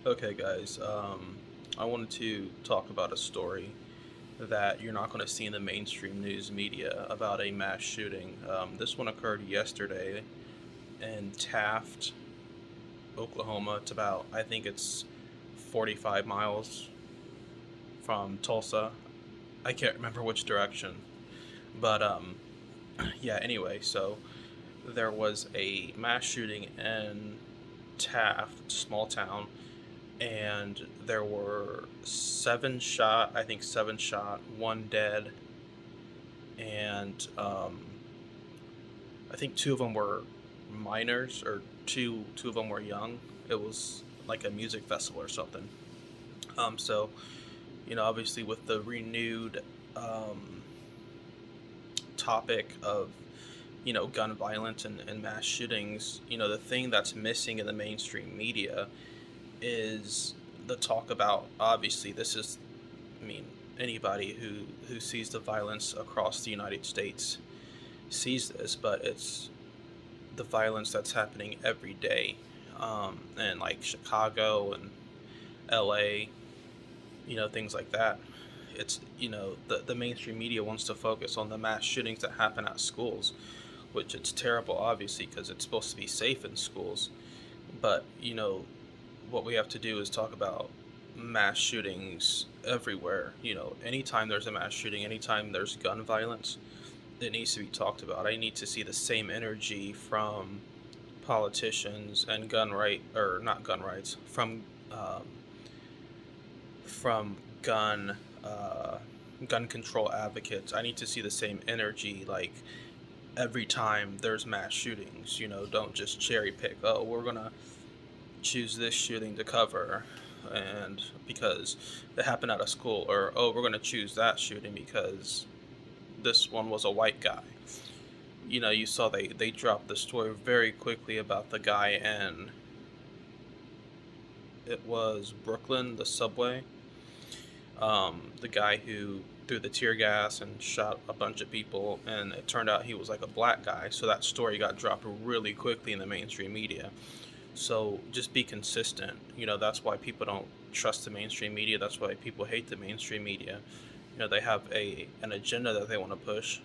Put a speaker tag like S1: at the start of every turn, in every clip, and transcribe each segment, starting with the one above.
S1: Okay, guys, I wanted to talk about a story that you're not going to see in the mainstream news media about a mass shooting. This one occurred yesterday in Taft, Oklahoma. It's about, I think it's 45 miles from Tulsa. I can't remember which direction. But, yeah, anyway, so there was a mass shooting in Taft, small town, and there were seven shot, I think seven shot, one dead, and I think two of them were minors, or two of them were young. It was like a music festival or something. So obviously with the renewed um, topic of gun violence and mass shootings, the thing that's missing in the mainstream media is the talk about, obviously this is, I mean, anybody who sees the violence across the United States sees this, but it's the violence that's happening every day, and like Chicago and LA, things like that. It's the mainstream media wants to focus on the mass shootings that happen at schools, which it's terrible, obviously, because it's supposed to be safe in schools. But what we have to do is talk about mass shootings everywhere. Anytime there's a mass shooting, anytime there's gun violence, it needs to be talked about. I need to see the same energy from politicians and gun right, or not gun rights, from gun control advocates. I need to see the same energy, like every time there's mass shootings. Don't just cherry pick. Oh, we're gonna choose this shooting to cover, and because it happened at a school, or oh, we're gonna choose that shooting because this one was a white guy. You saw they dropped the story very quickly about the guy in, it was Brooklyn, the subway, the guy who threw the tear gas and shot a bunch of people, and it turned out he was like a black guy. So that story got dropped really quickly in the mainstream media. So just be consistent. That's why people don't trust the mainstream media. That's why people hate the mainstream media. They have an agenda that they want to push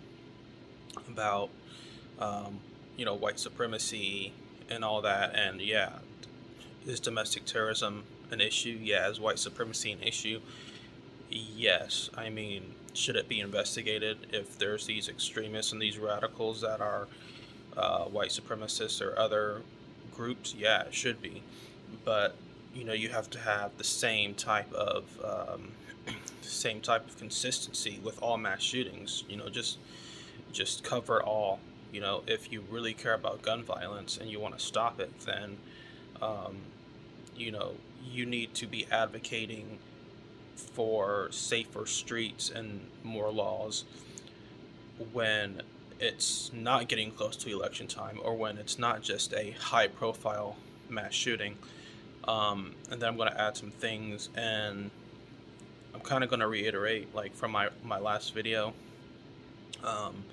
S1: about, white supremacy and all that. And yeah, is domestic terrorism an issue? Yeah. Is white supremacy an issue? Yes. I mean, should it be investigated if there's these extremists and these radicals that are white supremacists or other groups? Yeah, it should be. But you have to have the same type of consistency with all mass shootings. Just cover all. If you really care about gun violence and you want to stop it, then um, you need to be advocating for safer streets and more laws when it's not getting close to election time, or when it's not just a high profile mass shooting. And then I'm going to add some things, and I'm kind of going to reiterate, like, from my last video. um,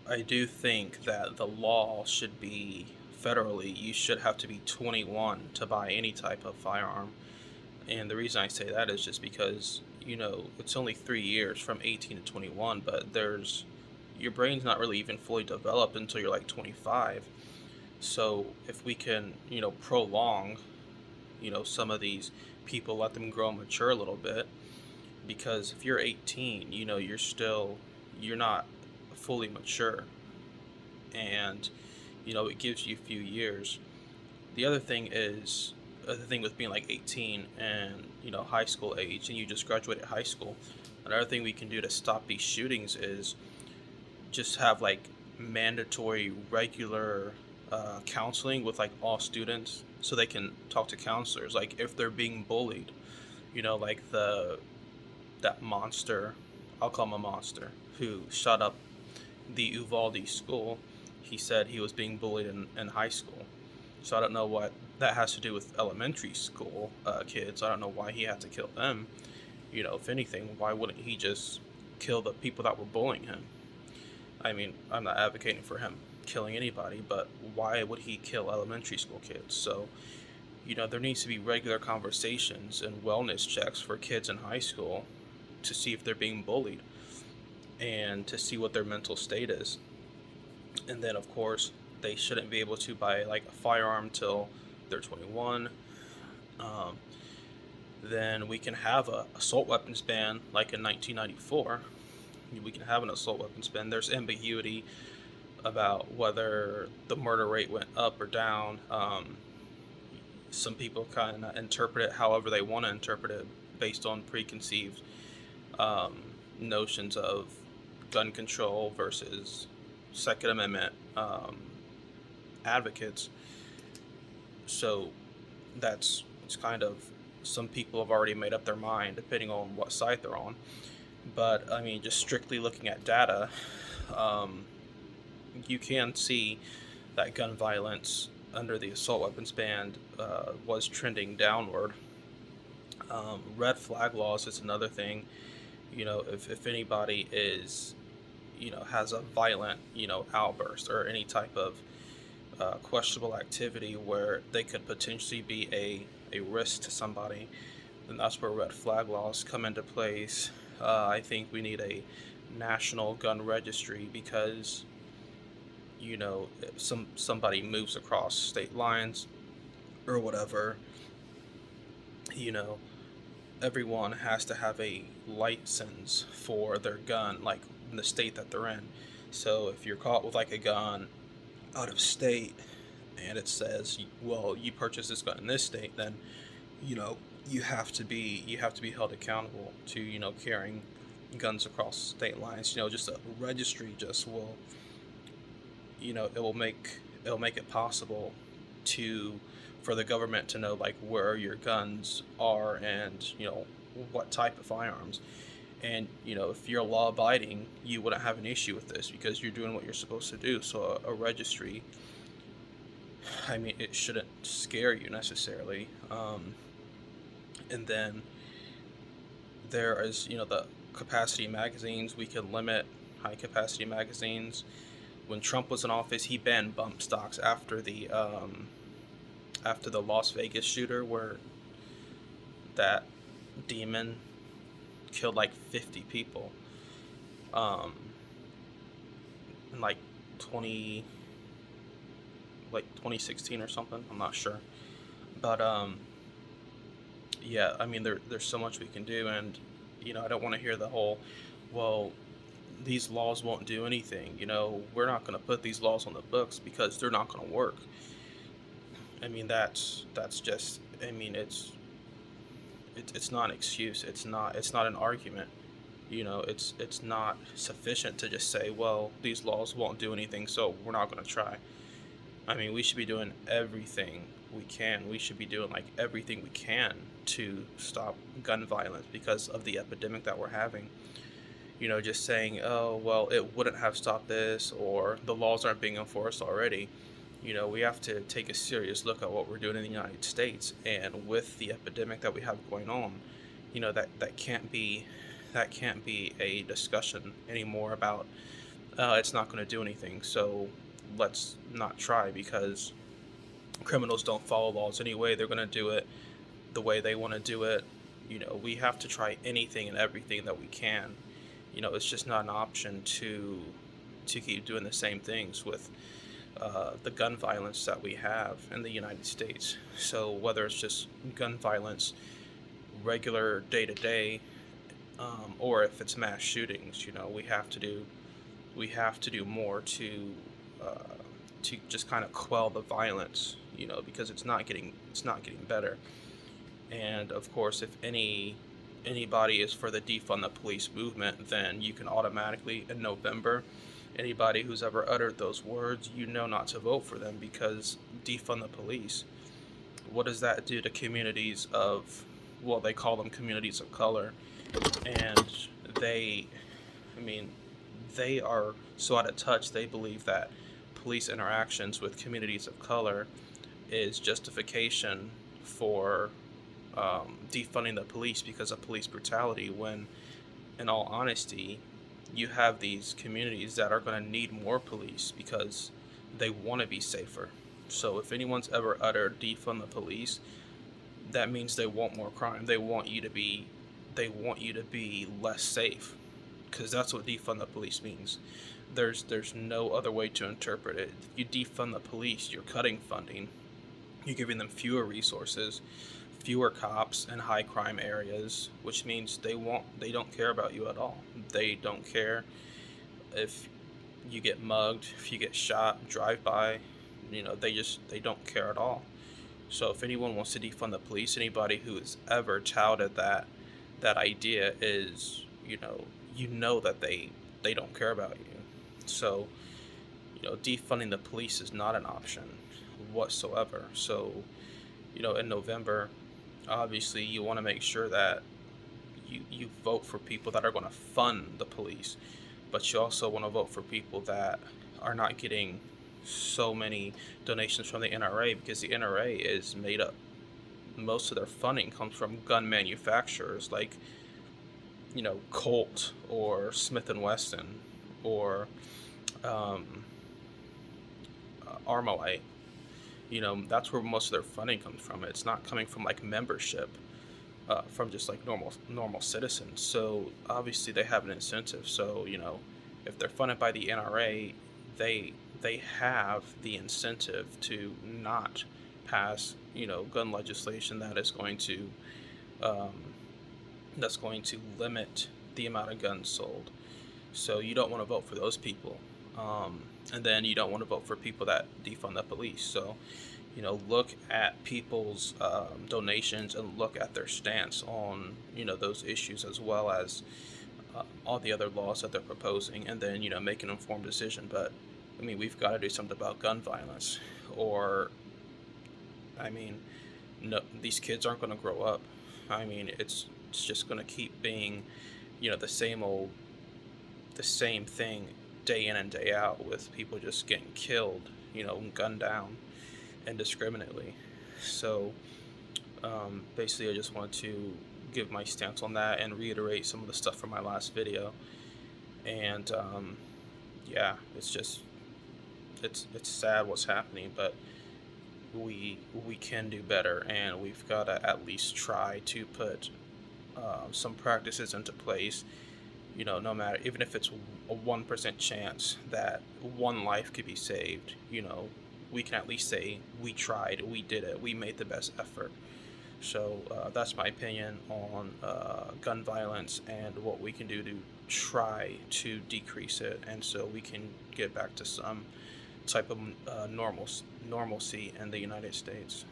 S1: I do think that the law should be federally, you should have to be 21 to buy any type of firearm. And the reason I say that is just because, it's only 3 years from 18 to 21, but your brain's not really even fully developed until you're like 25. So if we can, prolong, some of these people, let them grow and mature a little bit, because if you're 18, you're not fully mature, and, it gives you a few years. The other thing is, the thing with being like 18 and, high school age, and you just graduated high school, another thing we can do to stop these shootings is just have like mandatory regular counseling with like all students, so they can talk to counselors, like if they're being bullied, like that monster, I'll call him a monster, who shot up the Uvalde school. He said he was being bullied in high school. So I don't know what that has to do with elementary school kids. I don't know why he had to kill them. If anything, why wouldn't he just kill the people that were bullying him? I mean, I'm not advocating for him killing anybody, but why would he kill elementary school kids? So There needs to be regular conversations and wellness checks for kids in high school to see if they're being bullied and to see what their mental state is. And then, of course, they shouldn't be able to buy like a firearm till they're 21. Um, then we can have a assault weapons ban like in 1994. We can have an assault weapons ban. There's ambiguity about whether the murder rate went up or down. Some people kind of interpret it however they want to interpret it based on preconceived um, notions of gun control versus Second Amendment advocates. So it's kind of, some people have already made up their mind depending on what side they're on. But I mean, just strictly looking at data, um, you can see that gun violence under the assault weapons ban was trending downward. Red flag laws is another thing. If anybody is, has a violent, outburst or any type of questionable activity where they could potentially be a risk to somebody, then that's where red flag laws come into place. I think we need a national gun registry because, if somebody moves across state lines or whatever, you know, everyone has to have a license for their gun, like in the state that they're in. So if you're caught with like a gun out of state and it says, well, you purchased this gun in this state, then you know you have to be held accountable to carrying guns across state lines. Just a registry just will it'll make it possible to for the government to know like where your guns are and what type of firearms. And if you're law abiding, you wouldn't have an issue with this because you're doing what you're supposed to do. So a registry, I mean, it shouldn't scare you necessarily. And then there is the capacity magazines. We can limit high capacity magazines. When Trump was in office, he banned bump stocks after the Las Vegas shooter, where that demon killed like 50 people in like 2016 or something. I'm not sure, but yeah, I mean there's so much we can do. And I don't want to hear the whole, well, these laws won't do anything. We're not going to put these laws on the books because they're not going to work. I mean, that's just, I mean, it's not an excuse. It's not an argument. It's not sufficient to just say, well, these laws won't do anything, so we're not going to try. I mean, we should be doing everything we can. We should be doing like everything we can to stop gun violence because of the epidemic that we're having. Just saying, oh, well, it wouldn't have stopped this, or the laws aren't being enforced already. We have to take a serious look at what we're doing in the United States, and with the epidemic that we have going on, that can't be a discussion anymore about it's not going to do anything, so let's not try because criminals don't follow laws anyway. They're going to do it the way they want to do it. We have to try anything and everything that we can. It's just not an option to keep doing the same things with the gun violence that we have in the United States. So whether it's just gun violence, regular day to day, or if it's mass shootings, we have to do more to just kind of quell the violence, because it's not getting better. And of course, if anybody is for the defund the police movement, then you can automatically, in November, anybody who's ever uttered those words, not to vote for them, because defund the police, what does that do to communities of, well, they call them communities of color, and they, I mean, they are so out of touch, they believe that police interactions with communities of color is justification for defunding the police because of police brutality, when in all honesty you have these communities that are going to need more police because they want to be safer. So if anyone's ever uttered defund the police, that means they want more crime. They want you to be less safe, because that's what defund the police means. There's no other way to interpret it. If you defund the police, you're cutting funding. You're giving them fewer resources, fewer cops in high crime areas, which means they don't care about you at all. They don't care if you get mugged, if you get shot, drive by, they don't care at all. So if anyone wants to defund the police, anybody who has ever touted that idea is, that they don't care about you. So, defunding the police is not an option whatsoever. So, in November, obviously you want to make sure that you vote for people that are going to fund the police, but you also want to vote for people that are not getting so many donations from the NRA, because the NRA is made up. Most of their funding comes from gun manufacturers like, Colt or Smith and Wesson or Armalite. That's where most of their funding comes from. It's not coming from like membership, from just like normal citizens. So obviously they have an incentive. So if they're funded by the NRA, they have the incentive to not pass gun legislation that is going to limit the amount of guns sold. So you don't want to vote for those people. And then you don't want to vote for people that defund the police. So, look at people's donations and look at their stance on, those issues, as well as all the other laws that they're proposing, and then, make an informed decision. But, we've got to do something about gun violence, or, no, these kids aren't going to grow up. It's just going to keep being, the same thing day in and day out, with people just getting killed, gunned down indiscriminately. So basically I just want to give my stance on that and reiterate some of the stuff from my last video. And yeah, it's sad what's happening, but we can do better, and we've got to at least try to put some practices into place. No matter, even if it's a 1% chance that one life could be saved, we can at least say we tried, we did it, we made the best effort. So that's my opinion on gun violence and what we can do to try to decrease it, and so we can get back to some type of normalcy in the United States.